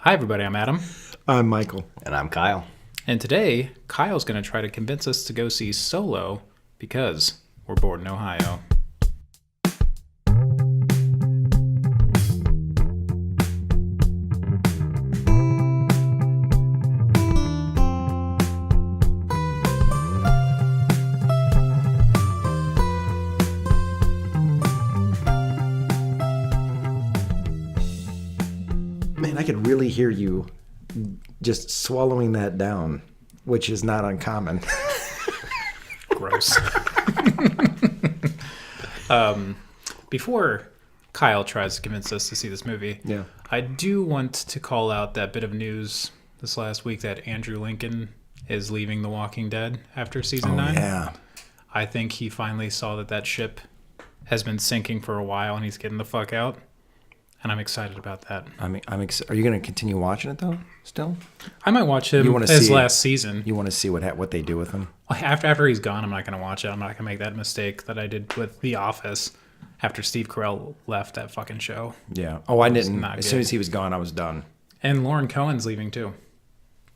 Hi, everybody. I'm Adam. I'm Michael. And I'm Kyle. And today, Kyle's going to try to convince us to go see Solo because we're bored in Ohio. Man, I could really hear you just swallowing that down, which is not uncommon. Gross. Before Kyle tries to convince us to see this movie, I do want to call out that bit of news this last week that Andrew Lincoln is leaving The Walking Dead after season 9. Yeah. I think he finally saw that ship has been sinking for a while and he's getting the fuck out. And I'm excited about that. Are you going to continue watching it though? Still? I might watch him last season. You want to see what they do with him? After he's gone, I'm not going to watch it. I'm not going to make that mistake that I did with The Office after Steve Carell left that fucking show. Yeah. Oh, I didn't. As soon as he was gone, I was done. And Lauren Cohen's leaving too.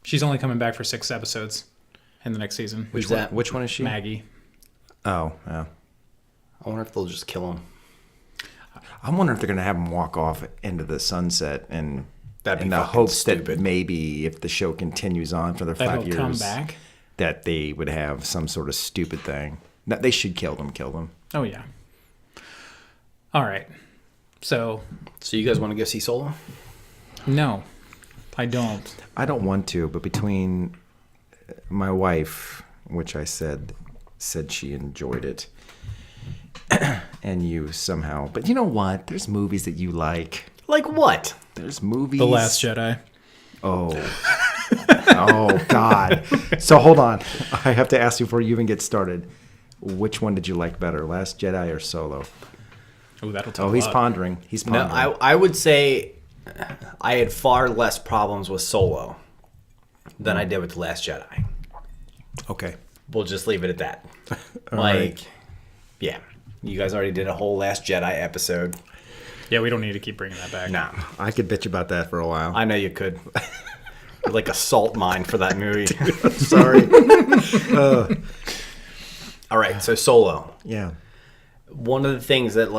She's only coming back for 6 episodes in the next season. Which one is she? Maggie. Oh, yeah. I wonder if they'll just kill him. I'm wondering if they're going to have him walk off into the sunset in the hopes stupid. That maybe if the show continues on for the 5 years, come back? That they would have some sort of stupid thing. That they should kill them. Oh, yeah. All right. So you guys want to go see Solo? No, I don't. I don't want to, but between my wife, which I said she enjoyed it, and you somehow. But you know what? There's movies that you like. Like what? There's movies. The Last Jedi. Oh. Oh, God. So hold on. I have to ask you before you even get started. Which one did you like better, Last Jedi or Solo? Oh, that'll tell. Oh, he's pondering. No, I would say I had far less problems with Solo than I did with The Last Jedi. Okay. We'll just leave it at that. Right. Yeah. You guys already did a whole Last Jedi episode. Yeah, we don't need to keep bringing that back. Nah. I could bitch about that for a while. I know you could. You're like a salt mine for that movie. I'm sorry. All right, so Solo. Yeah. One of the things that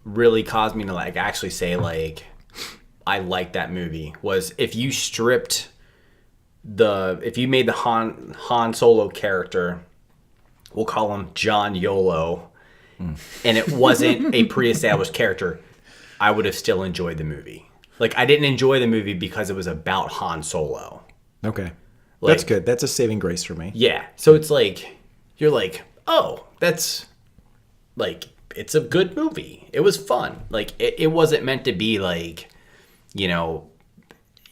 really caused me to actually say I like that movie was if you made the Han Solo character, we'll call him Jon Yolo, and it wasn't a pre-established character, I would have still enjoyed the movie. I didn't enjoy the movie because it was about Han Solo. Okay. That's good. That's a saving grace for me. Yeah. So it's you're oh, that's it's a good movie. It was fun. It wasn't meant to be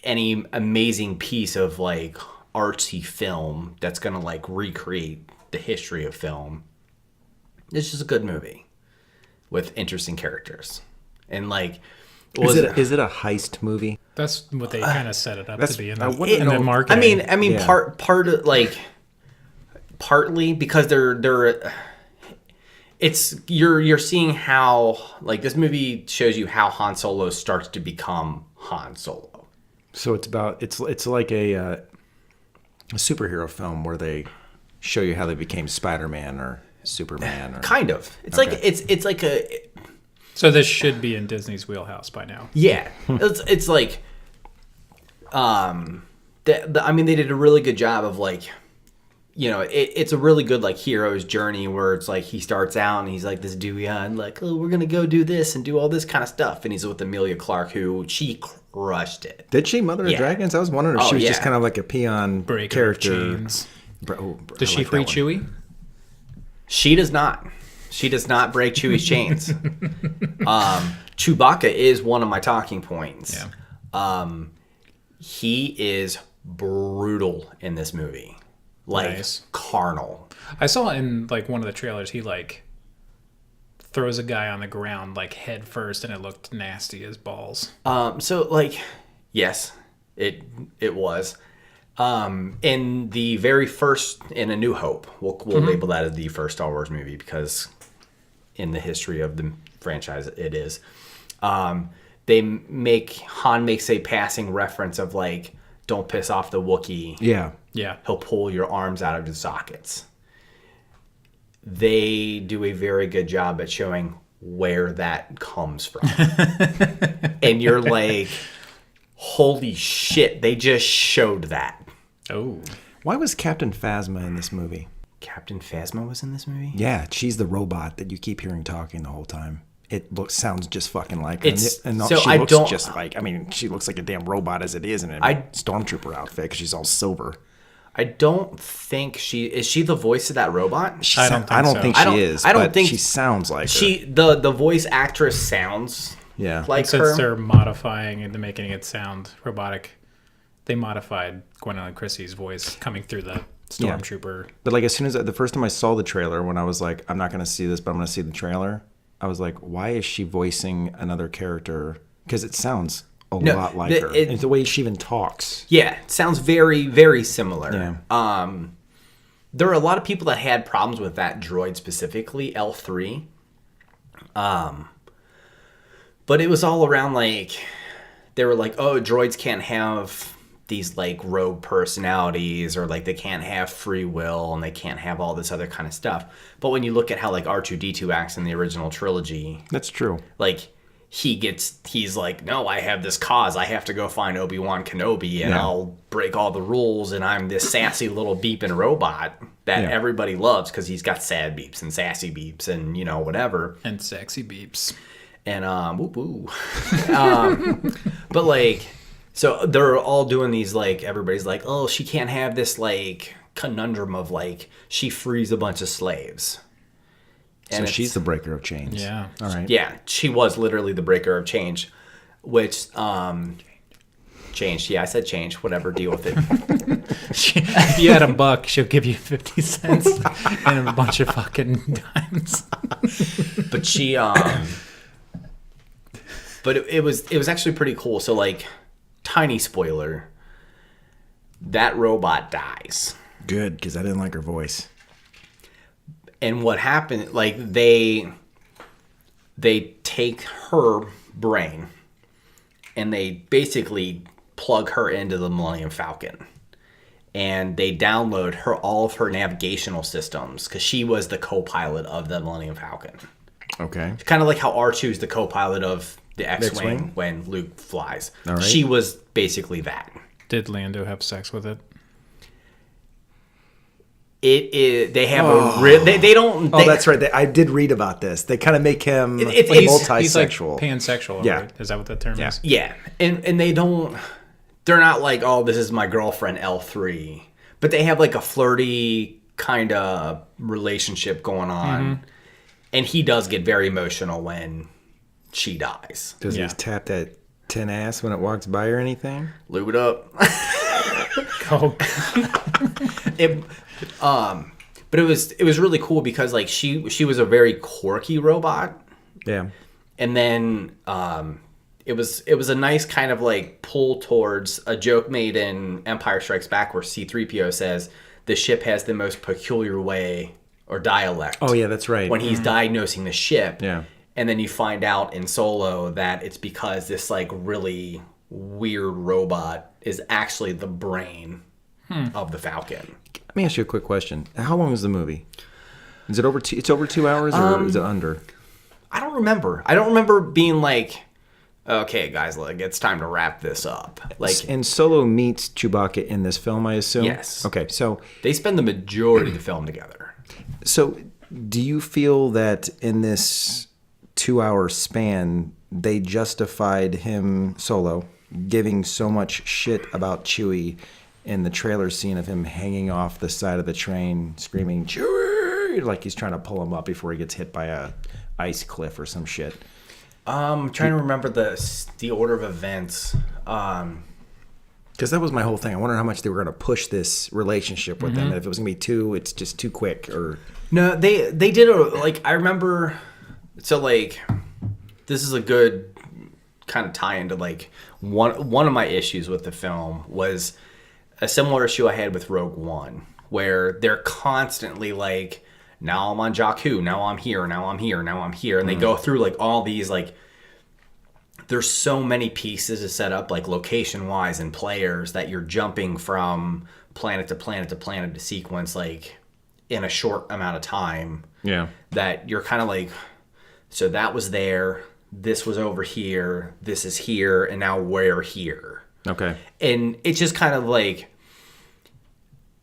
any amazing piece of artsy film that's gonna recreate the history of film. It's just a good movie with interesting characters. And is it a heist movie? That's what they kind of set it up to be in the marketing. I mean, yeah. part of partly because you're seeing how this movie shows you how Han Solo starts to become Han Solo. So it's like a superhero film where they show you how they became Spider-Man or Superman. Kind of. It's okay. it's like a. So this should be in Disney's wheelhouse by now. Yeah, it's they did a really good job of it's a really good hero's journey where it's he starts out and he's this doohy and we're gonna go do this and do all this kind of stuff, and he's with Emilia Clarke, who she crushed it. Did she Mother of Dragons? I was wondering if she was just kind of like a peon character. Does she free Chewie? She does not. She does not break Chewie's chains. Chewbacca is one of my talking points. Yeah. He is brutal in this movie. Nice. Carnal. I saw in one of the trailers he throws a guy on the ground head first and it looked nasty as balls. Yes, it was. In the very first, in A New Hope, we'll label that as the first Star Wars movie because in the history of the franchise it is. Han makes a passing reference of like, don't piss off the Wookiee. Yeah. He'll pull your arms out of the sockets. They do a very good job at showing where that comes from. And you're like, holy shit, they just showed that. Oh. Why was Captain Phasma in this movie? Captain Phasma was in this movie? Yeah, she's the robot that you keep hearing talking the whole time. It sounds just fucking like her. She looks like a damn robot as it is in a stormtrooper outfit because she's all silver. I don't think is she the voice of that robot? I don't think she is. I don't think she sounds like her. The voice actress sounds like since her. They're modifying and making it sound robotic, they modified Gwendolyn Christie's voice coming through the stormtrooper. But like as soon as the first time I saw the trailer, when I was like, I'm not going to see this, but I'm going to see the trailer, I was like, why is she voicing another character? Because it sounds a lot like her. It's the way she even talks. Yeah, it sounds very, very similar. Yeah. There are a lot of people that had problems with that droid specifically, L3. But it was all around like, they were like, oh, droids can't have these like rogue personalities, or like they can't have free will, and they can't have all this other kind of stuff. But when you look at how like R2-D2 acts in the original trilogy, that's true. Like he's like, no, I have this cause. I have to go find Obi-Wan Kenobi, and I'll break all the rules, and I'm this sassy little beeping robot that everybody loves because he's got sad beeps and sassy beeps and whatever. And sexy beeps. And but like, so they're all doing these like, everybody's like, oh, she can't have this like conundrum of like, she frees a bunch of slaves. And so she's the breaker of chains. Yeah. All right. Yeah, she was literally the breaker of change, which changed. Yeah, I said change. Whatever, deal with it. If you had $1, she'll give you 50 cents and a bunch of fucking dimes. But she but it was actually pretty cool. So like, tiny spoiler, that robot dies. Good, because I didn't like her voice. And what happened, like they take her brain and they basically plug her into the Millennium Falcon. And they download all of her navigational systems, because she was the co-pilot of the Millennium Falcon. Okay. It's kind of like how R2 is the co-pilot of the X-Wing when Luke flies. All right. She was basically that. Did Lando have sex with it? It is. They have they don't. That's right. I did read about this. They kind of make him it's multisexual. He's like pansexual. Yeah. Right? Is that what that term is? Yeah, and they don't. They're not like, oh, this is my girlfriend L3, but they have like a flirty kind of relationship going on, and he does get very emotional when she dies. Does he tap that tin ass when it walks by or anything? Lube it up. Oh. But it was really cool because like she was a very quirky robot. Yeah. And then it was a nice kind of like pull towards a joke made in Empire Strikes Back where C-3PO says the ship has the most peculiar way or dialect. Oh yeah, that's right. When he's diagnosing the ship. Yeah. And then you find out in Solo that it's because this like really weird robot is actually the brain of the Falcon. Let me ask you a quick question. How long is the movie? Is it over? It's over 2 hours, or is it under? I don't remember. I don't remember being like, okay, guys, like it's time to wrap this up. Like, and Solo meets Chewbacca in this film, I assume. Yes. Okay, so they spend the majority of the film together. So, do you feel that in this 2 hour span, they justified him, Solo, giving so much shit about Chewie in the trailer scene of him hanging off the side of the train, screaming Chewie, like he's trying to pull him up before he gets hit by a ice cliff or some shit? I'm trying to remember the order of events. Because that was my whole thing. I wondered how much they were going to push this relationship with them. And if it was going to be two, it's just too quick. Or no, they did I remember. So like, this is a good kind of tie into like one of my issues with the film was a similar issue I had with Rogue One, where they're constantly like, now I'm on Jakku, now I'm here, now I'm here, now I'm here. And they go through like all these like there's so many pieces to set up, like location-wise and players, that you're jumping from planet to planet to planet to sequence, like, in a short amount of time. Yeah. That you're kind of like, so that was there, this was over here, this is here, and now we're here. Okay. And it's just kind of like,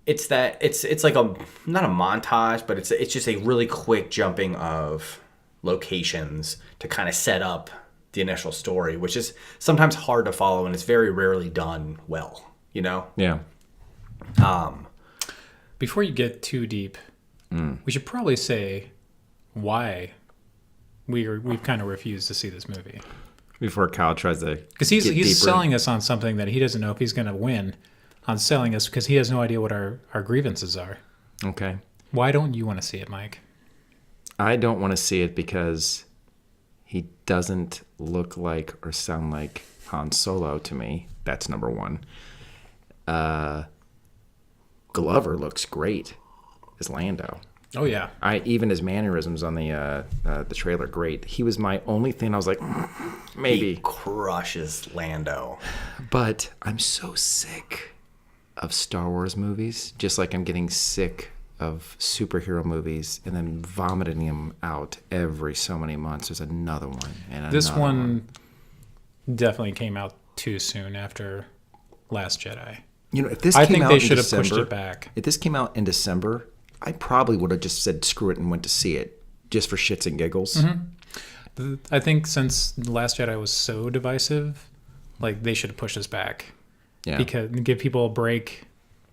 it's like a, not a montage, but it's just a really quick jumping of locations to kind of set up the initial story, which is sometimes hard to follow, and it's very rarely done well, you know? Yeah. Before you get too deep, we should probably say why we've kind of refused to see this movie. Before Kyle tries to, because he's selling us on something that he doesn't know if he's going to win on selling us, because he has no idea what our grievances are. Okay. Why don't you want to see it, Mike? I don't want to see it because he doesn't look like or sound like Han Solo to me. That's number one. Glover looks great as Lando. Oh yeah. Even his mannerisms on the trailer, great. He was my only thing. I was like, maybe. He crushes Lando. But I'm so sick of Star Wars movies, just like I'm getting sick of superhero movies and then vomiting them out every so many months. There's another one. And this one definitely came out too soon after Last Jedi. You know, if this I came think out they in should have December, pushed it back. If this came out in December, I probably would have just said screw it and went to see it just for shits and giggles. Mm-hmm. I think since Last Jedi was so divisive, like they should have pushed us back. Yeah. Because give people a break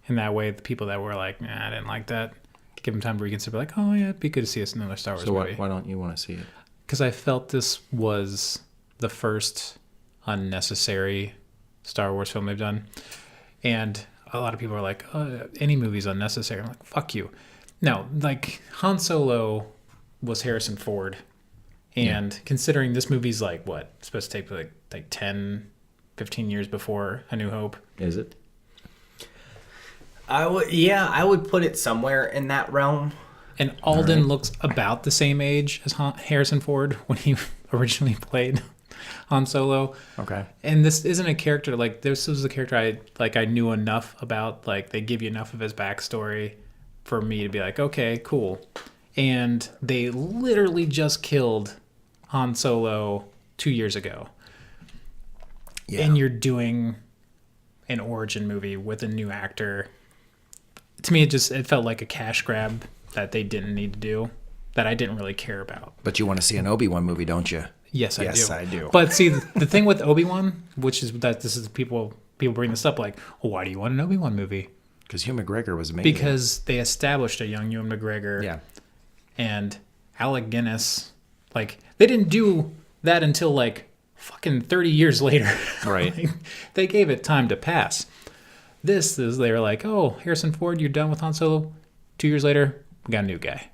in that way. The people that were like, nah, I didn't like that, give them time to reconsider. Like, oh yeah, it'd be good to see us another Star Wars movie. So why don't you want to see it? Because I felt this was the first unnecessary Star Wars film they've done. And a lot of people are like, oh, any movie's unnecessary. I'm like, fuck you. No, like Han Solo was Harrison Ford. And considering this movie's like, what, supposed to take like 10, 15 years before A New Hope. Is it? I would put it somewhere in that realm. And Alden looks about the same age as Harrison Ford when he originally played Han Solo. Okay. And this isn't a character, like, this was a character I knew enough about. Like, they give you enough of his backstory for me to be like, okay, cool. And they literally just killed Han Solo 2 years ago. Yeah. And you're doing an origin movie with a new actor. To me, it felt like a cash grab that they didn't need to do, that I didn't really care about. But you want to see an Obi-Wan movie, don't you? Yes, I do. Yes, I do. But see, the thing with Obi-Wan, which is that this is people bring this up like, well, why do you want an Obi-Wan movie? Because Ewan McGregor was amazing. Because they established a young Ewan McGregor. Yeah. And Alec Guinness, like, they didn't do that until like fucking 30 years later. Right. Like, they gave it time to pass. This is, they were like, oh, Harrison Ford, you're done with Han Solo. 2 years later, we got a new guy.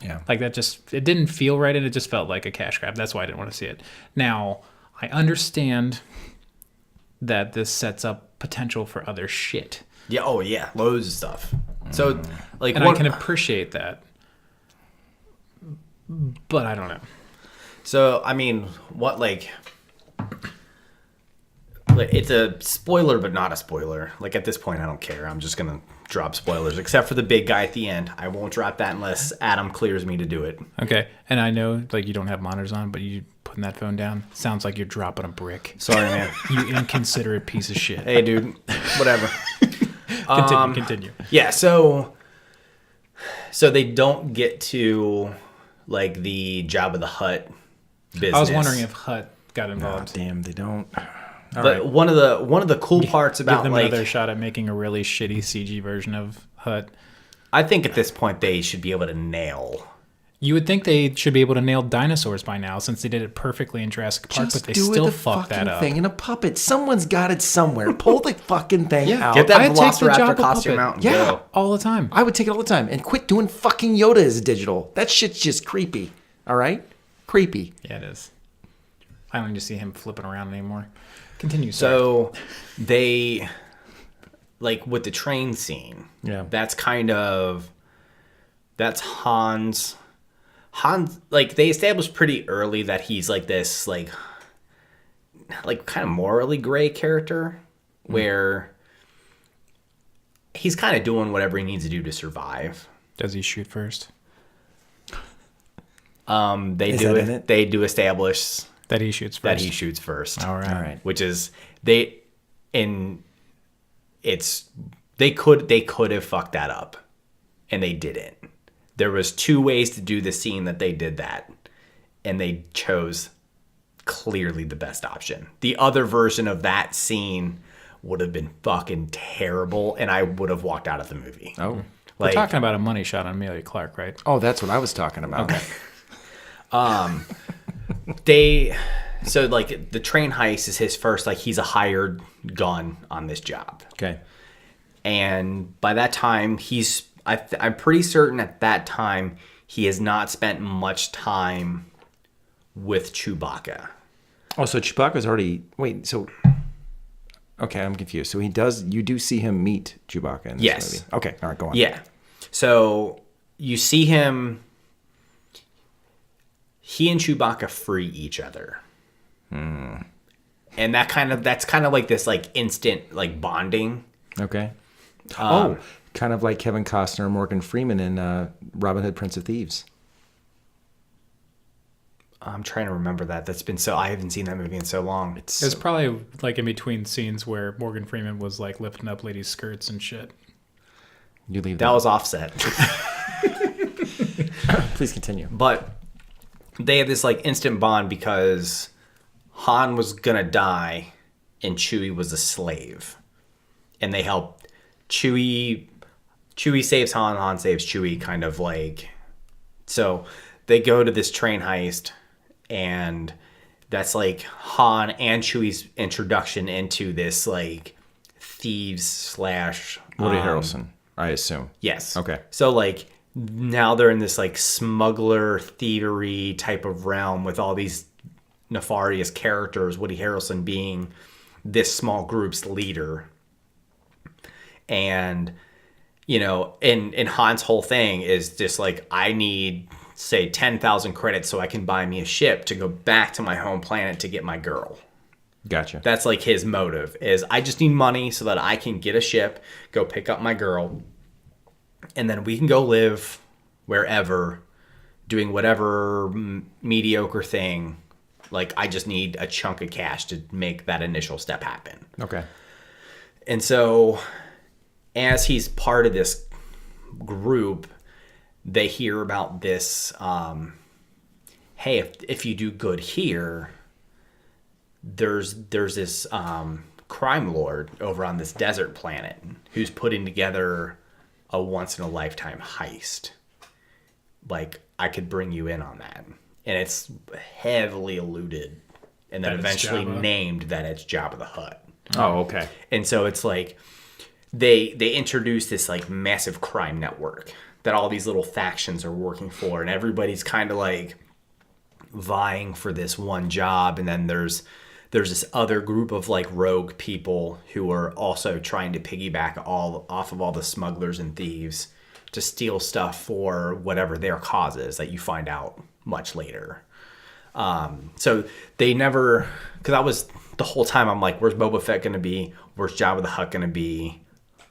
Yeah. Like, that just, it didn't feel right, and it just felt like a cash grab. That's why I didn't want to see it. Now, I understand that this sets up potential for other shit. Yeah, oh yeah, loads of stuff. So, like, and I can appreciate that. But I don't know. So, I mean, what, like, it's a spoiler, but not a spoiler. Like, at this point, I don't care. I'm just going to drop spoilers, except for the big guy at the end. I won't drop that unless Adam clears me to do it. Okay. And I know, like, you don't have monitors on, but you putting that phone down sounds like you're dropping a brick. Sorry, man. You inconsiderate piece of shit. Hey, dude. Whatever. Continue. Yeah, so they don't get to, like, the Jabba the Hutt business. I was wondering if Hutt got involved. Oh, damn, they don't. But right. one of the cool parts about, give them like, another shot at making a really shitty CG version of Hutt. I think at this point they should be able to nail. You would think they should be able to nail dinosaurs by now, since they did it perfectly in Jurassic Park, but they still fucked that up. Thing in a puppet. Someone's got it somewhere. Pull the fucking thing out. Get that Velociraptor costume out. And go. All the time. I would take it all the time. And quit doing fucking Yoda as digital. That shit's just creepy. All right? Creepy. Yeah, it is. I don't need to see him flipping around anymore. Continue. So they, like, with the train scene. Yeah. That's Hans, like, they established pretty early that he's like this, like, like kind of morally gray character where he's kind of doing whatever he needs to do to survive. Does he shoot first? They Is do that it. in it? They do establish That he shoots first. that he shoots first. All right. All right. Which is they could have fucked that up, and they didn't. There was 2 ways to do the scene that they did that, and they chose clearly the best option. The other version of that scene would have been fucking terrible, and I would have walked out of the movie. Oh. We're talking about a money shot on Amelia Clark, right? Oh, that's what I was talking about. Okay. So like the train heist is his first, like he's a hired gun on this job. Okay. And by that time, I'm pretty certain at that time, he has not spent much time with Chewbacca. Oh, so Chewbacca's already... Wait, so... Okay, I'm confused. So you do see him meet Chewbacca in this Yes. movie? Okay, all right, go on. Yeah. So you see him... He and Chewbacca free each other. And that's kind of like this like instant like bonding. Okay. Kind of like Kevin Costner and Morgan Freeman in Robin Hood, Prince of Thieves. I'm trying to remember that. I haven't seen that movie in so long. It's probably like in between scenes where Morgan Freeman was like lifting up ladies' skirts and shit. You leave That was Offset. Please continue. But they have this like instant bond because Han was gonna die and Chewie was a slave. And they help Chewie saves Han saves Chewie, kind of like. So they go to this train heist, and that's like Han and Chewie's introduction into this like thieves / Woody Harrelson, I assume. Yes. Okay. So like now they're in this like smuggler thievery type of realm with all these nefarious characters, Woody Harrelson being this small group's leader. And, you know, and Han's whole thing is just like, I need, say, 10,000 credits so I can buy me a ship to go back to my home planet to get my girl. Gotcha. That's like his motive, is I just need money so that I can get a ship, go pick up my girl, and then we can go live wherever, doing whatever mediocre thing. Like, I just need a chunk of cash to make that initial step happen. Okay. And so, as he's part of this group, they hear about this, hey, if you do good here, there's this crime lord over on this desert planet who's putting together a once-in-a-lifetime heist. Like, I could bring you in on that. And it's heavily alluded and then eventually named that it's Jabba the Hutt. Oh, okay. And so it's like they introduce this like massive crime network that all these little factions are working for, and everybody's kind of like vying for this one job. And then there's this other group of like rogue people who are also trying to piggyback off of all the smugglers and thieves to steal stuff for whatever their cause is that you find out much later. So they never, because I was the whole time I'm like, where's Boba Fett going to be? Where's Jabba the Hutt going to be?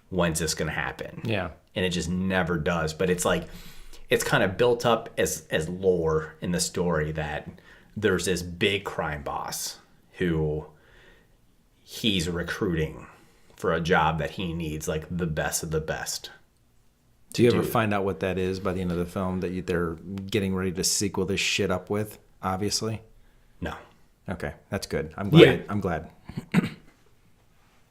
When's this going to happen? Yeah. And it just never does. But it's like, it's kind of built up as lore in the story that there's this big crime boss who he's recruiting for a job that he needs, like the best of the best. Do you ever find out what that is by the end of the film that they're getting ready to sequel this shit up with? Obviously. No. Okay, that's good. I'm glad. Yeah. I'm glad.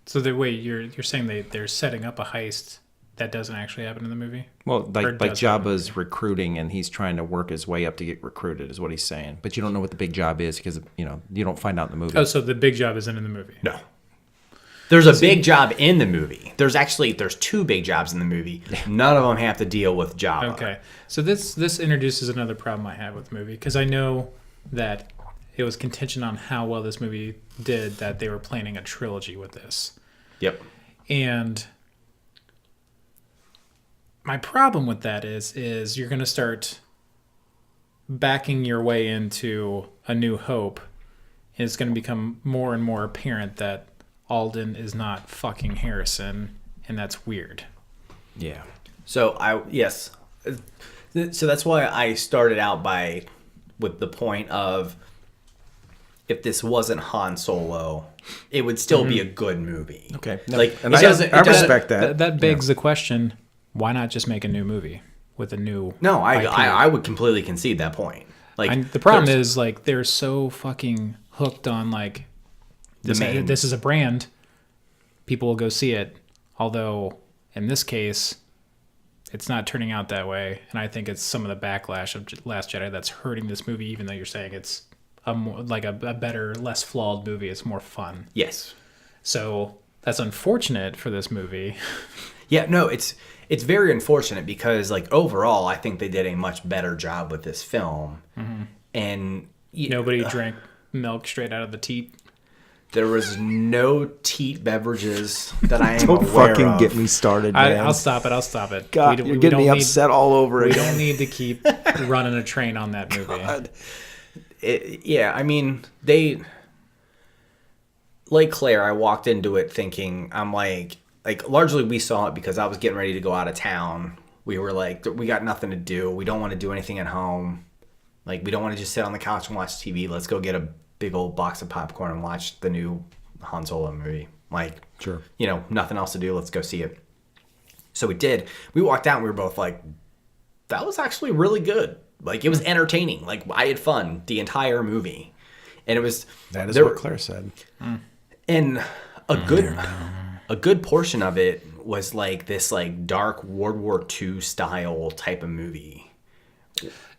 So you're saying they're setting up a heist that doesn't actually happen in the movie? Well, Or like does happen? Jabba's recruiting, and he's trying to work his way up to get recruited, is what he's saying. But you don't know what the big job is because you don't find out in the movie. Oh, so the big job isn't in the movie? No. There's a big job in the movie. There's two big jobs in the movie. None of them have to deal with Jabba. Okay. So this introduces another problem I have with the movie, because I know that it was contingent on how well this movie did that they were planning a trilogy with this. Yep. And my problem with that is you're going to start backing your way into A New Hope, and it's going to become more and more apparent that Alden is not fucking Harrison, and that's weird. Yeah. So so that's why I started out with the point of, if this wasn't Han Solo, it would still be a good movie. Okay. Like, and I respect that. That begs the question: why not just make a new movie with a new? No, IP? I would completely concede that point. Like, The problem is, like, they're so fucking hooked on, like, this is a brand. People will go see it. Although, in this case, it's not turning out that way. And I think it's some of the backlash of Last Jedi that's hurting this movie, even though you're saying it's a better, less flawed movie. It's more fun. Yes. So that's unfortunate for this movie. Yeah, no, it's very unfortunate because, like, overall, I think they did a much better job with this film. Mm-hmm. And Nobody drank milk straight out of the teat. There was no teat beverages that I am Don't aware fucking of. get me started, man. I'll stop it. God, you're getting me upset all over We again. don't need to keep running a train on that movie. I mean, like Claire, I walked into it thinking, I'm like largely we saw it because I was getting ready to go out of town. We were like, we got nothing to do. We don't want to do anything at home. Like, we don't want to just sit on the couch and watch TV. Let's go get a big old box of popcorn and watch the new Han Solo movie. Like, Sure. Nothing else to do. Let's go see it. So we did. We walked out and we were both like, that was actually really good. Like, it was entertaining. Like, I had fun the entire movie. And it was... That is what Claire said. And a good portion of it was like this, like, dark World War II style type of movie.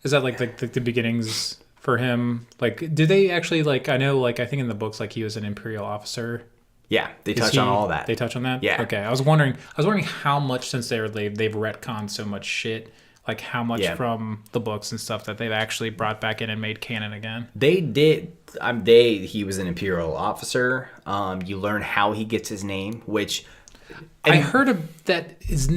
Is that like the beginnings for him? Like, did they actually, like, I know, like, I think in the books, like, he was an Imperial officer. Yeah, they touch on all that. They touch on that? Yeah. Okay. I was wondering how much, since they've retconned so much shit, like, how much from the books and stuff that they've actually brought back in and made canon again. They did. He was an Imperial officer. You learn how he gets his name, which... I heard that his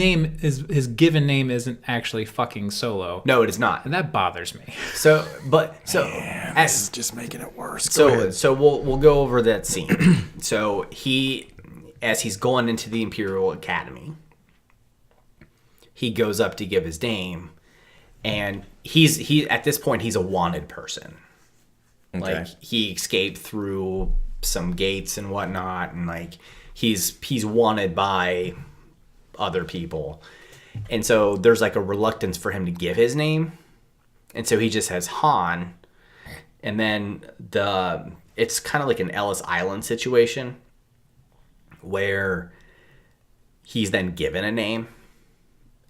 given name isn't actually fucking Solo. No, it is not. And that bothers me. This is just making it worse. So we'll go over that scene. So as he's going into the Imperial Academy, he goes up to give his name, and he at this point he's a wanted person. Okay. Like, he escaped through some gates and whatnot, and like he's wanted by other people. And so there's like a reluctance for him to give his name. And so he just has Han. And then it's kind of like an Ellis Island situation where he's then given a name.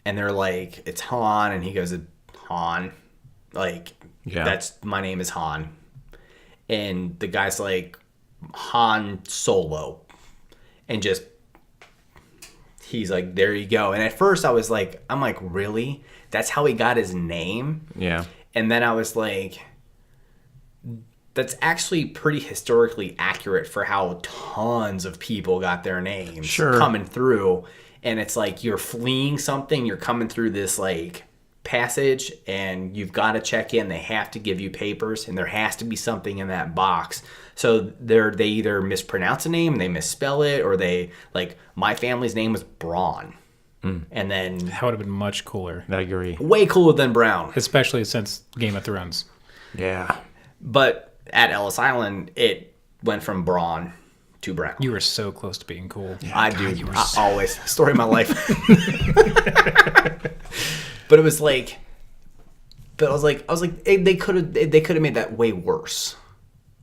And they're like, it's Han. And he goes, Han. Like, my name is Han. And the guy's like, Han Solo. And just, he's like, there you go. And at first I'm like, really? That's how he got his name? Yeah. And then I was like, that's actually pretty historically accurate for how tons of people got their names coming through. And it's like, you're fleeing something, you're coming through this like passage, and you've got to check in. They have to give you papers, and there has to be something in that box. So they either mispronounce a name, they misspell it, or they, like, my family's name was Braun. And then... That would have been much cooler. I agree. Way cooler than Brown. Especially since Game of Thrones. Yeah. But at Ellis Island, it went from Braun to Brown. You were so close to being cool. Yeah, always. Story of my life. But it was like... But I was like, they could have made that way worse.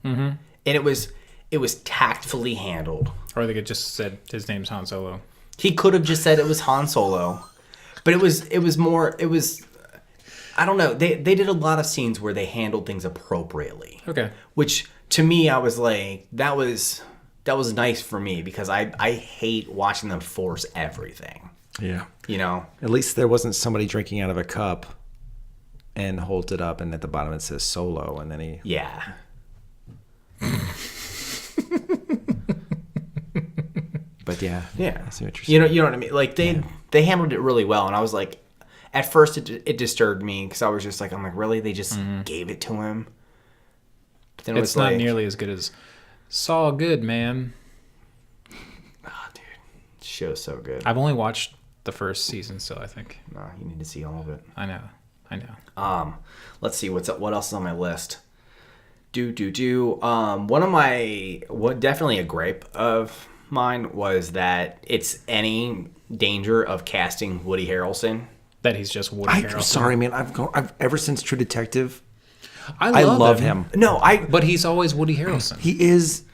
Mm-hmm. And it was tactfully handled. Or they could just said his name's Han Solo. He could have just said it was Han Solo. But it was I don't know. They did a lot of scenes where they handled things appropriately. Okay. Which to me, I was like, that was nice for me, because I hate watching them force everything. Yeah. At least there wasn't somebody drinking out of a cup and holds it up, and at the bottom it says Solo, and then he... Yeah. But yeah. I see what you're saying. You know what I mean? Like, they handled it really well, and I was like, at first it disturbed me, because I was just like, I'm like, really? They just gave it to him? Then it It's was not like, nearly as good as Saw Good, man. oh, dude, this show's so good. I've only watched the first season still, I think. No, you need to see all of it. I know. Let's see what else is on my list. One of my definitely a gripe of mine was that it's any danger of casting Woody Harrelson. That he's just Woody I'm Harrelson. sorry, man. I've ever since True Detective, I love him. No, But he's always Woody Harrelson. He is.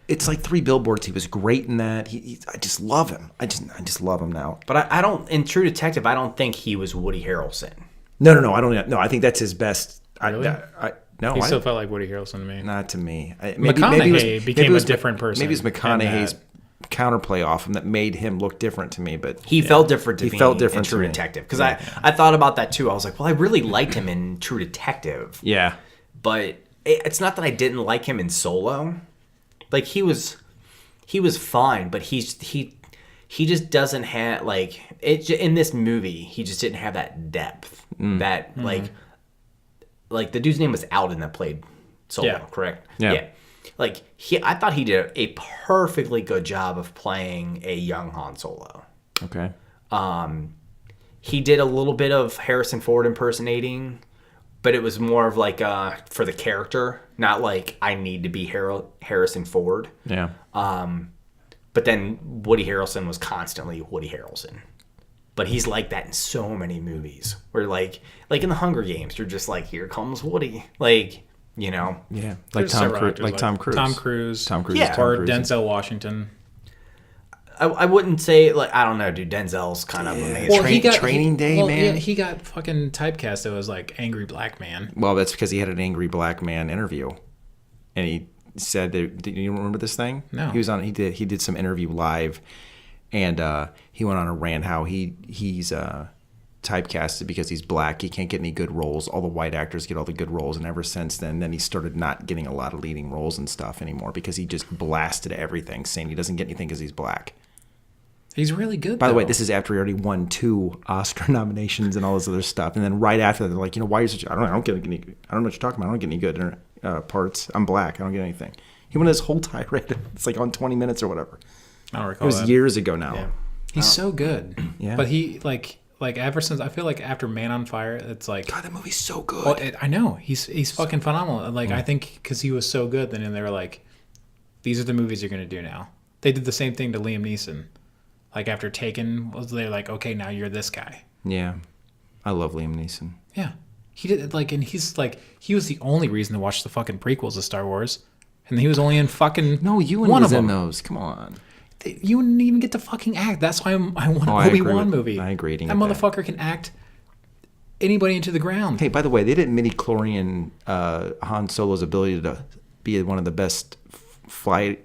It's like Three Billboards. He was great in that. I just love him. I just love him now. but I don't in True Detective. I don't think he was Woody Harrelson. No. I don't. No, I think that's his best. Really? No, He still felt like Woody Harrelson to me. not to me. McConaughey became a different person Maybe it was in McConaughey's that. counterplay off him that made him look different to me. But He felt different to me. felt different in to True me. Detective because I thought about that too. I was like, well, I really liked him in True Detective, yeah, but it's not that I didn't like him in Solo. Like he was fine, but he just doesn't have like it in this movie. He just didn't have that depth. That like the dude's name was Alden that played Solo, Yeah. correct? Yeah. Like I thought he did a perfectly good job of playing a young Han Solo. okay. He did a little bit of Harrison Ford impersonating, but it was more of like for the character, not like I need to be Harrison Ford. Yeah. But then Woody Harrelson was constantly Woody Harrelson. But he's like that in so many movies. Where like in the Hunger Games, you're just like, here comes Woody. Like, you know. Yeah. Like There's Tom several Cruise. actors Like Tom Cruise. Tom Cruise. Tom Cruise. Yeah. Is Tom Or Cruise. Denzel Washington. I wouldn't say like I don't know, dude. Denzel's kind of amazing. Well, Training Day, man. Yeah, he got fucking typecast. It was like angry black man. Well, that's because he had an angry black man interview, and he said, that, "Did you remember this thing?" No. He was on. He did some interview live, and he went on a rant how he's typecasted because he's black. He can't get any good roles. All the white actors get all the good roles, and ever since then he started not getting a lot of leading roles and stuff anymore because he just blasted everything, saying he doesn't get anything because he's black. He's really good. By the way, though. this is after he already won 2 Oscar nominations and all this other stuff. And then right after that, they're like, why are you such? I don't get any. I don't know what you're talking about. I don't get any good parts. I'm black. I don't get anything. He went his whole tirade. It's like on 20 minutes or whatever. I don't It recall was that. years ago now. Yeah. He's so good. Yeah. But he like ever since I feel like after Man on Fire, it's like God, that movie's so good. well, I know he's fucking phenomenal. Like I think because he was so good, then they were like, these are the movies you're gonna do now. They did the same thing to Liam Neeson. Like after Taken, they're like, okay, now you're this guy. Yeah, I love Liam Neeson. Yeah, he did like, and he's like, he was the only reason to watch the fucking prequels of Star Wars, and he was only in fucking No, Ewan one was of in them. those. Come on. You didn't even get to fucking act. That's why I want an I agree Obi-Wan with- movie. I agree, That didn't get that. motherfucker can act anybody into the ground. Hey, by the way, they didn't midi-chlorian Han Solo's ability to be one of the best flight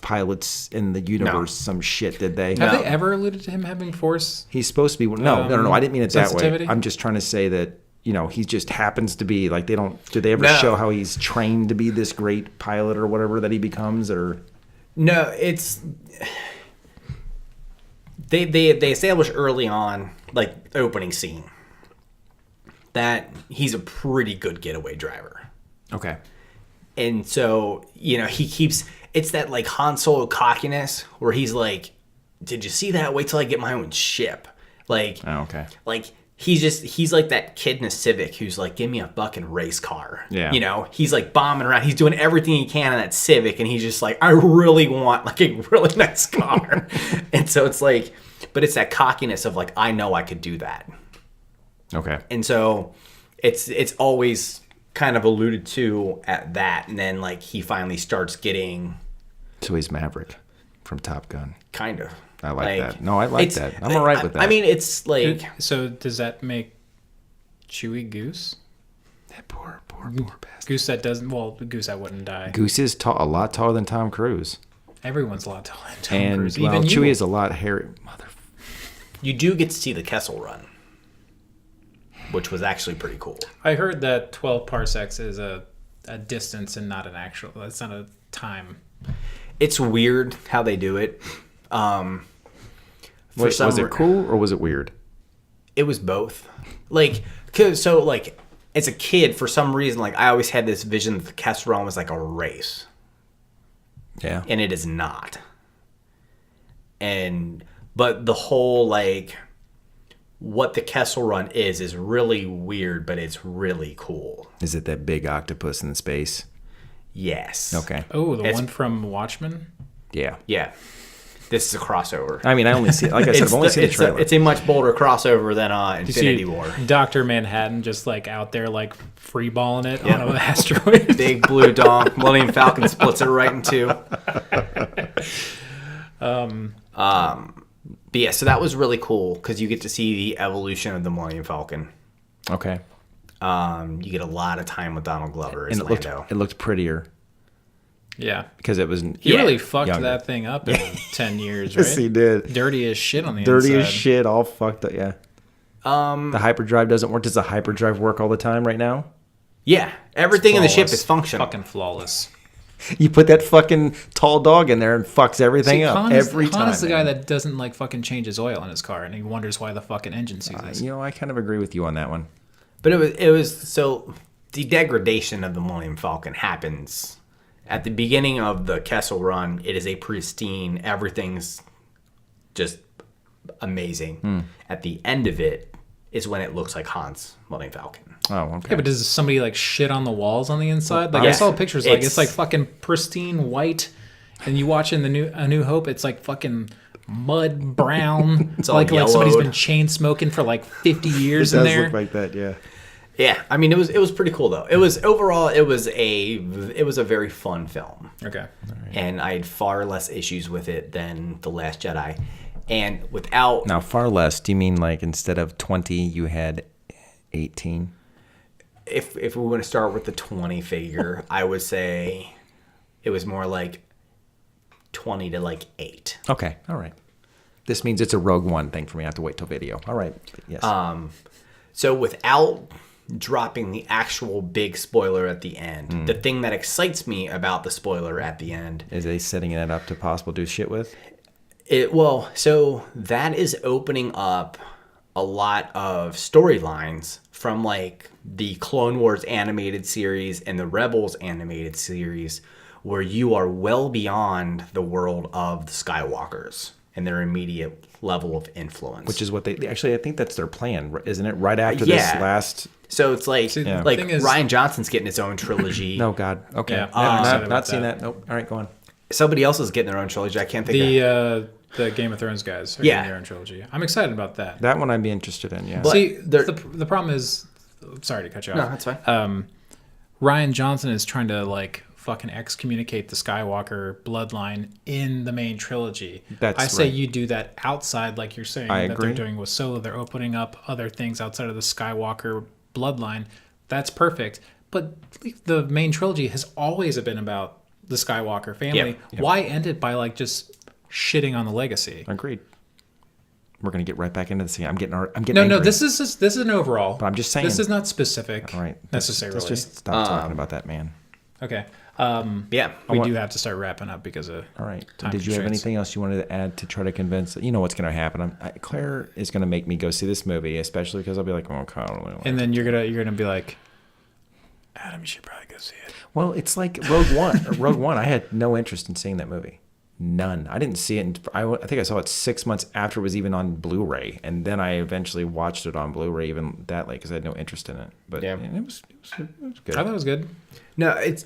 pilots in the universe. Some shit, did they? Have No. they ever alluded to him having force? He's supposed to be. No. I didn't mean it that way. sensitivity? I'm just trying to say that he just happens to be like they don't. Do they ever No. show how he's trained to be this great pilot or whatever that he becomes? Or No, it's they establish early on, like the opening scene, that he's a pretty good getaway driver. okay, And so, he keeps it's that like Han Solo cockiness where he's like, did you see that? Wait till I get my own ship. Like okay, like he's like that kid in a Civic who's like, give me a fucking race car. Yeah. He's like bombing around. He's doing everything he can in that Civic, and he's just like, I really want like a really nice car. And so it's like, but it's that cockiness of like, I know I could do that. okay. And so it's always kind of alluded to at that, and then like he finally starts getting So he's Maverick from Top Gun. kind of. I like that. No, I like it's- that. I'm all right with that. I mean, it's like So does that make Chewie Goose? That poor bastard. Goose that doesn't. Well, Goose that wouldn't die. Goose is a lot taller than Tom Cruise, Everyone's a lot taller than Tom and Cruise. well, Even Chewie you. is a lot hairy. you do get to see the Kessel Run, which was actually pretty cool. I heard that 12 parsecs is a distance and not an actual. That's not a time. It's weird how they do it. Was it cool or was it weird? It was both. Like, and as a kid, for some reason, like I always had this vision that the Kessel Run was like a race, Yeah. and it is not. But the whole like what the Kessel Run is really weird, but it's really cool. Is it that big octopus in space? Yes. Okay. Oh, the It's- one from Watchmen? Yeah. Yeah. This is a crossover. I mean, I only see, like I said, I've only seen the trailer. It's a much bolder crossover than You Infinity see War. Dr. Manhattan just like out there like freeballing it on an asteroid. Big blue dong. Millennium Falcon splits it right in two. But yeah, so that was really cool because you get to see the evolution of the Millennium Falcon. Okay. You get a lot of time with Donald Glover as And Lando. it looked prettier Yeah. because it was He Yeah. really fucked younger. that thing up in 10 years, right? Yes, he did. Dirty as shit on the Dirty inside. as shit, all fucked up. Yeah. The hyperdrive doesn't work. Does the hyperdrive work all the time right now? Yeah, everything in the ship Flawless. is functional. Fucking flawless. You put that fucking tall dog in there and fucks everything up Han every time. is the guy man. that doesn't like fucking change his oil in his car, and he wonders why the fucking engine seizes. You know, I kind of agree with you on that one. But it was so the degradation of the Millennium Falcon happens at the beginning of the Kessel Run. It is a pristine, everything's just amazing. At the end of it is when it looks like Han's Millennium Falcon. Oh, okay. Yeah, but does somebody like shit on the walls on the inside? Like I Yeah. saw pictures, like it's It's- like fucking pristine white, and you watch in A New Hope, it's like fucking mud brown. It's all like somebody's yellowed. been chain smoking for like 50 years it in does there. look like that, yeah. Yeah, I mean it was pretty cool though. It was overall it was a very fun film. Okay. And I had far less issues with it than The Last Jedi. And without Now, far less. Do you mean like instead of 20, you had 18? if we want to start with the 20 figure, I would say it was more like 20 to like 8. Okay, all right. This means it's a Rogue One thing for me. I have to wait till video. All right, yes. So without dropping the actual big spoiler at the end, the thing that excites me about the spoiler at the end, Is they setting it up to possible do shit with? so that is opening up a lot of storylines from like the Clone Wars animated series and the Rebels animated series, where you are well beyond the world of the Skywalkers and their immediate level of influence. Which is what they actually, I think that's their plan, isn't it? Right after this Yeah. last. so it's like See, the like thing is- Ryan Johnson's getting his own trilogy. No, God. Okay. Yeah, Never- I'm excited not about seen that. that. Nope. All right, go on. Somebody else is getting their own trilogy. I can't think of The Game of Thrones guys are Yeah. getting their own trilogy. I'm excited about that. That one I'd be interested in, yeah. But See, there- the problem is, sorry to cut you off. No, that's fine. Ryan Johnson is trying to like fucking excommunicate the Skywalker bloodline in the main trilogy. That's I say right. you do that outside, like you're saying I that agree. they're doing with Solo. They're opening up other things outside of the Skywalker bloodline. That's perfect. But the main trilogy has always been about the Skywalker family. Yep. Why end it by like just shitting on the legacy? Agreed. We're gonna get right back into the scene. I'm getting No, angry. this is an overall. But I'm just saying. This is not specific. All right. Necessarily. Let's just stop talking about that, man. Okay. yeah. We do have to start wrapping up because of All right. time Did you have constraints. anything else you wanted to add to try to convince? You know what's going to happen. Claire is going to make me go see this movie, especially because I'll be like, "Oh, I don't really like And then you're gonna be like, Adam, you should probably go see it. Well, it's like Rogue One. Rogue One. I had no interest in seeing that movie. None. I didn't see it. I think I saw it 6 months after it was even on Blu-ray, and then I eventually watched it on Blu-ray even that late because I had no interest in it. But Yeah. it was good. I thought it was good. No, it's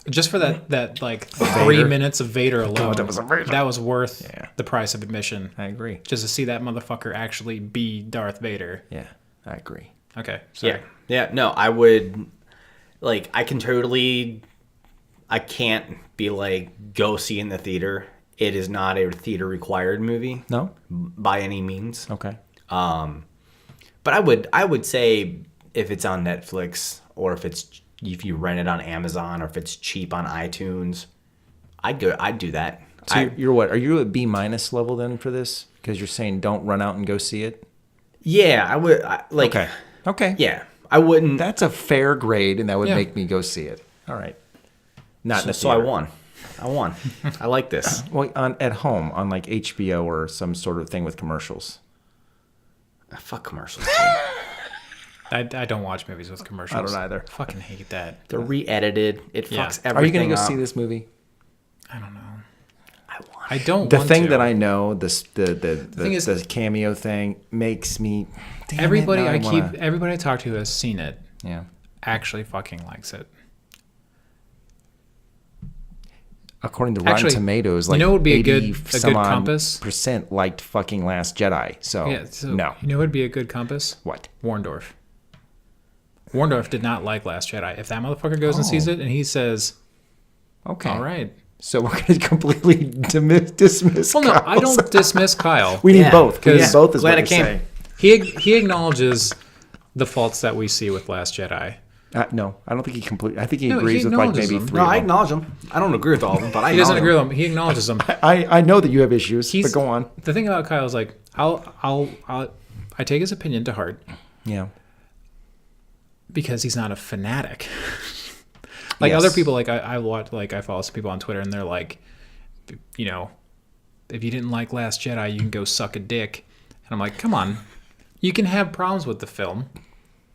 Just for that like 3 minutes of Vader alone. that was amazing. That was worth Yeah. the price of admission. I agree. Just to see that motherfucker actually be Darth Vader. Yeah, I agree. Okay. Sorry. yeah. No, I would like. I can't be like go see in the theater. It is not a theater required movie No. by any means. Okay. But I would say if it's on Netflix or if you rent it on Amazon or if it's cheap on iTunes, I'd do that. So you're what? Are you at B- level then for this? Because you're saying don't run out and go see it. Yeah, I would like. Okay. Okay. Yeah, I wouldn't. That's a fair grade, and that would Yeah. make me go see it. All right. Not in the so I theater. won. I won. I like this. Well, at home on like HBO or some sort of thing with commercials. Fuck commercials. I don't watch movies with commercials. I don't either. Fucking hate that. They're re-edited. It Yeah. fucks everything Are you going to go up. see this movie? I don't know. I want I don't The want thing to. that I know, the thing is- the cameo thing makes me. Damn Everybody it, now I wanna- everybody I talk to who has seen it Yeah. actually fucking likes it. According to Rotten Actually, Tomatoes, like you know what would be a 80 good some odd compass? percent liked fucking Last Jedi. So, Yeah, so no. you know what would be a good compass? What? Warndorf. Warndorf did not like Last Jedi. If that motherfucker goes and sees it and he says, Okay. all right. So we're going to completely dismiss. Well, no, Kyle's- I don't dismiss Kyle. We need Yeah, both. We need 'cause- both is Glad what I you're came. saying. He acknowledges the faults that we see with Last Jedi. No, I don't think he completely. I think he No, he agrees with like acknowledges maybe them. three. No, of I them. acknowledge them. I don't agree with all of them, but I He doesn't acknowledge agree with them. He acknowledges them. I know that you have issues, He's, but go on. The thing about Kyle is like, I take his opinion to heart Yeah. because he's not a fanatic. Like Yes. other people, like I watch, like I follow some people on Twitter and they're like, you know, if you didn't like Last Jedi, you can go suck a dick. And I'm like, come on, you can have problems with the film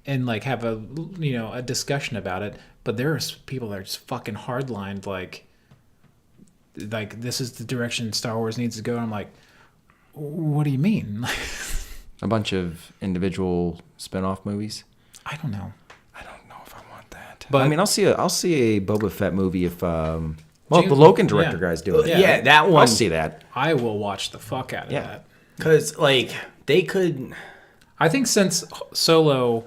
and like have a discussion about it, but there's people that are just fucking hardlined, like this is the direction Star Wars needs to go. And I'm like, what do you mean? A bunch of individual spin-off movies. I don't know. I don't know if I want that. But- I mean, I'll see a Boba Fett movie if the James- Logan director yeah. guy's doing it. Yeah, that one. I'll see that. I will watch the fuck out of Yeah. that. Because, like, they could... I think since Solo,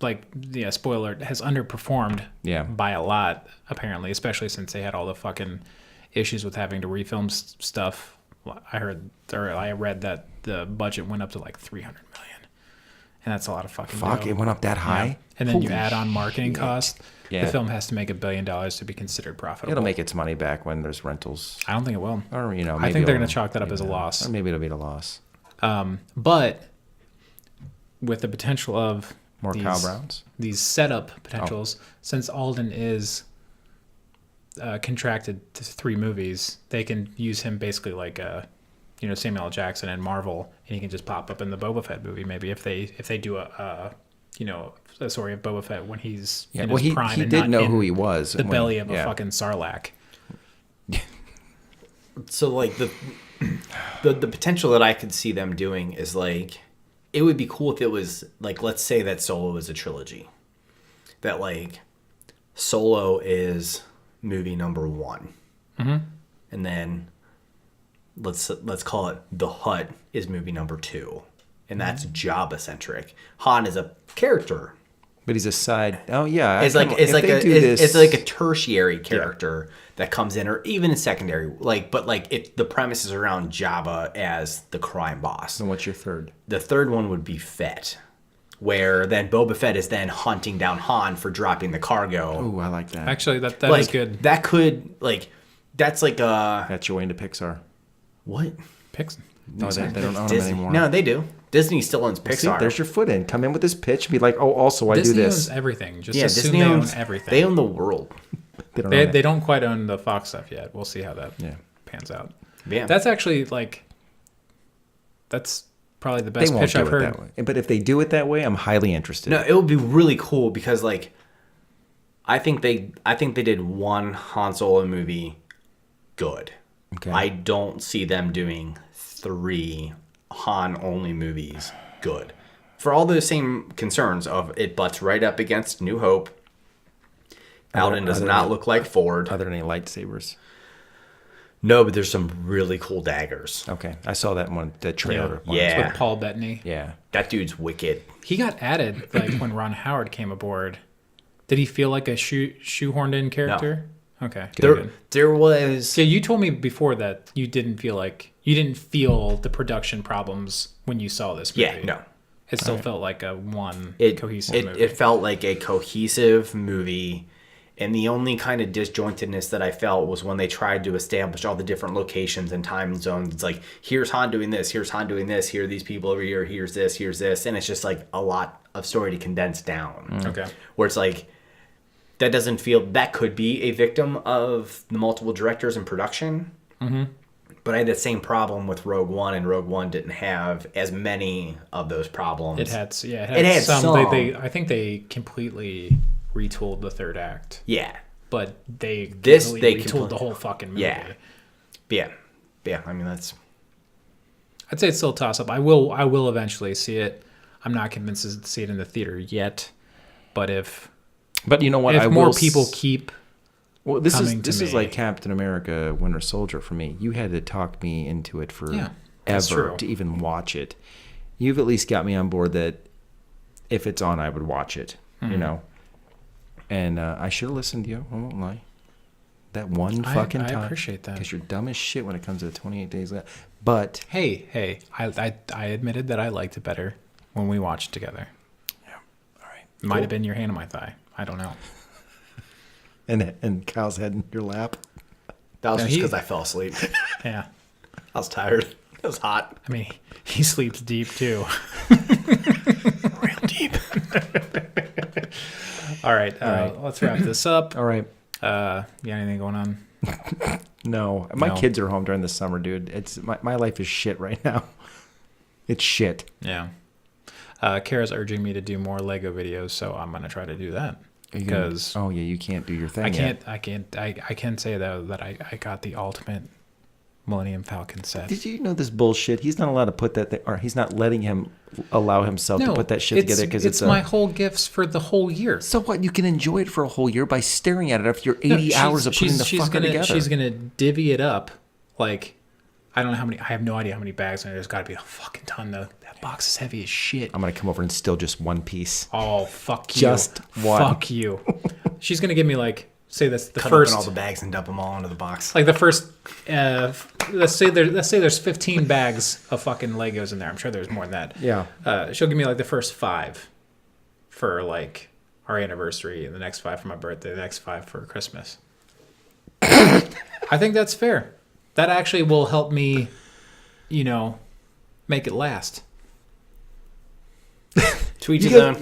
like, yeah, spoiler, has underperformed Yeah. by a lot, apparently, especially since they had all the fucking issues with having to refilm stuff. I read that the budget went up to like $300 million. And that's a lot of fucking Fuck, dough. it went up that high. Yeah. And then you Holy add on marketing costs. Yeah. The film has to make $1 billion to be considered profitable. It'll make its money back when there's rentals, I don't think it will. or maybe I think they're going it'll- to chalk that up as a loss. Or maybe it'll be a loss. But with the potential of More these, Kyle Browns. these setup potentials, since Alden is contracted to 3 movies, they can use him basically like Samuel L. Jackson in Marvel, and he can just pop up in the Boba Fett movie. Maybe if they do a story of Boba Fett when he's in Well, his prime he and did not know in who he was. the when- belly of a yeah. fucking sarlacc. So, like, the potential that I could see them doing is, like, it would be cool if it was, like, let's say that Solo is a trilogy. That, like, Solo is movie number 1. Mm-hmm. And then let's call it The Hutt is movie number 2. And that's Jabba-centric. Han is a character. But he's a side. Oh yeah, It's like it's like a tertiary character that comes in, or even a secondary. The premise is around Jabba as the crime boss. And what's your third? The third one would be Fett, where then Boba Fett is then hunting down Han for dropping the cargo. Oh, I like that. Actually, that like is good. that could that's like a That's your way into Pixar. what? Picks. No, they don't own them Disney? anymore. No, they do. Disney still owns See, Pixar. there's your foot in. Come in with this pitch. Be like, oh, also I Disney do this. owns everything. Just yeah, assume Disney they owns own everything. They own the world. They don't. They, own it. they don't quite own the Fox stuff yet. We'll see how that Yeah. pans out. Yeah, That's actually that's probably the They best won't pitch do I've it heard. that way. But if they do it that way, I'm highly interested. No, it would be really cool because I think they did one Han Solo movie good. Okay. I don't see them doing 3 Han only movies good. For all those same concerns of it butts right up against New Hope. Alden does not look like Ford. Are there any lightsabers? No, but there's some really cool daggers. Okay, I saw that one. The trailer. once. Yeah. With Paul Bettany. Yeah. That dude's wicked. He got added when Ron Howard came aboard. Did he feel like a shoehorned in character? Okay. Good. There was Yeah, you told me before that you didn't feel the production problems when you saw this movie. yeah, no. It still felt like a cohesive movie. It felt like a cohesive movie, and the only kind of disjointedness that I felt was when they tried to establish all the different locations and time zones. It's like, here's Han doing this, here's Han doing this, here are these people over here, here's this, and it's just like a lot of story to condense down. Okay. Where it's like, that doesn't feel, that could be a victim of the multiple directors in production. Mm-hmm. But I had the same problem with Rogue One, and Rogue One didn't have as many of those problems. It had some. I think they completely retooled the third act. Yeah. But they retooled the whole fucking movie. Yeah. I mean, that's. I'd say it's still a toss up. I will eventually see it. I'm not convinced to see it in the theater yet. But you know what? If more people keep. Well, this is like Captain America: Winter Soldier for me. You had to talk me into it forever to even watch it. You've at least got me on board that if it's on, I would watch it. You know, and I should have listened to you. I won't lie. That one fucking time. I appreciate that because you're dumb as shit when it comes to the 28 days left. But hey, I admitted that I liked it better when we watched it together. Yeah, all right. Might have been your hand on my thigh. I don't know. And Kyle's head in your lap. That was just because I fell asleep. Yeah. I was tired. It was hot. I mean, he sleeps deep too. Real deep. All right. Let's wrap this up. All right. You got anything going on? No. My kids are home during the summer, dude. It's my life is shit right now. It's shit. Yeah. Kara's urging me to do more Lego videos, so I'm gonna try to do that. Because you can't do your thing. I can say though that I got the ultimate Millennium Falcon set. Did you know this bullshit? He's not allowed to put that or he's not letting him allow himself to put that shit together because it's my whole gifts for the whole year. So what? You can enjoy it for a whole year by staring at it after your 80 hours of putting the fucker together. She's gonna divvy it up. Like I don't know how many. I have no idea how many bags. There's got to be a fucking ton though. That box is heavy as shit. I'm gonna come over and steal just one piece. Oh fuck you! Just one. Fuck you. She's gonna give me like say that's the Cut first open all the bags and dump them all into the box. Like the first. Let's say there's 15 bags of fucking Legos in there. I'm sure there's more than that. Yeah. She'll give me like the first 5 for like our anniversary, and the next 5 for my birthday, the next 5 for Christmas. I think that's fair. That actually will help me, make it last. To each his own.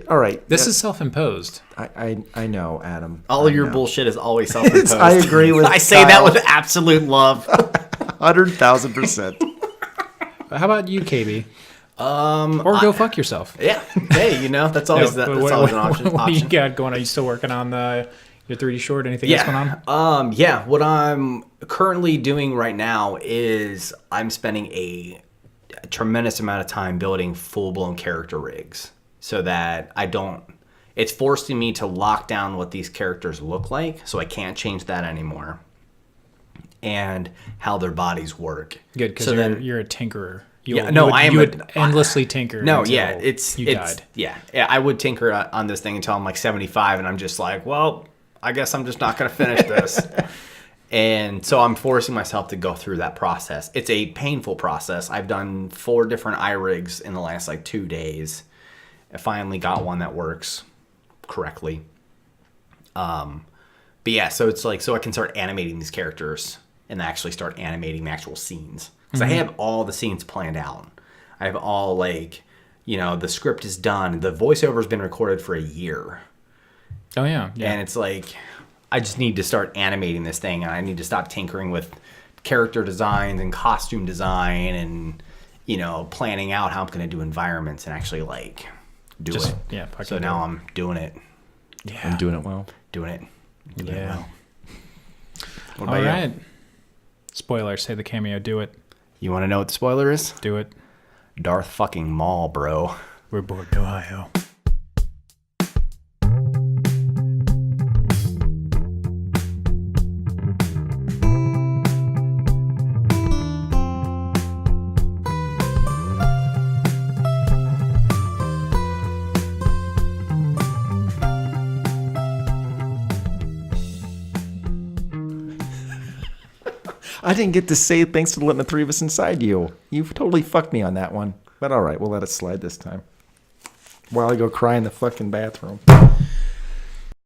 All right. This is self-imposed. I know, Adam. All of your bullshit is always self-imposed. I agree with I say that with absolute love. 100,000%. How about you, KB? Or go fuck yourself. Yeah. Hey, that's always that's always an option. What do you got going on? Are you still working on your 3D short? Anything else going on? Yeah. What I'm currently doing right now is I'm spending a tremendous amount of time building full-blown character rigs so that it's forcing me to lock down what these characters look like, so I can't change that anymore, and how their bodies work. Good, because you're a tinkerer. I would endlessly tinker. No, you died. Yeah, I would tinker on this thing until I'm like 75, and I'm just like, well, I guess I'm just not going to finish this. And so I'm forcing myself to go through that process. It's a painful process. I've done 4 different eye rigs in the last 2 days. I finally got one that works correctly. But yeah, so it's so I can start animating these characters and actually start animating the actual scenes. Because I have all the scenes planned out. I have all the script is done. The voiceover's been recorded for a year. Oh yeah. And it's I just need to start animating this thing, and I need to stop tinkering with character designs and costume design and, planning out how I'm going to do environments and actually do it. Yeah. So now I'm doing it. Yeah. I'm doing it well. Doing it. Yeah. It well. What All about right. you? Spoiler, say the cameo, do it. You want to know what the spoiler is? Do it. Darth fucking Maul, bro. We're bored in Ohio. I didn't get to say thanks for letting the 3 of us inside you. You've totally fucked me on that one. But all right, we'll let it slide this time. While I go cry in the fucking bathroom.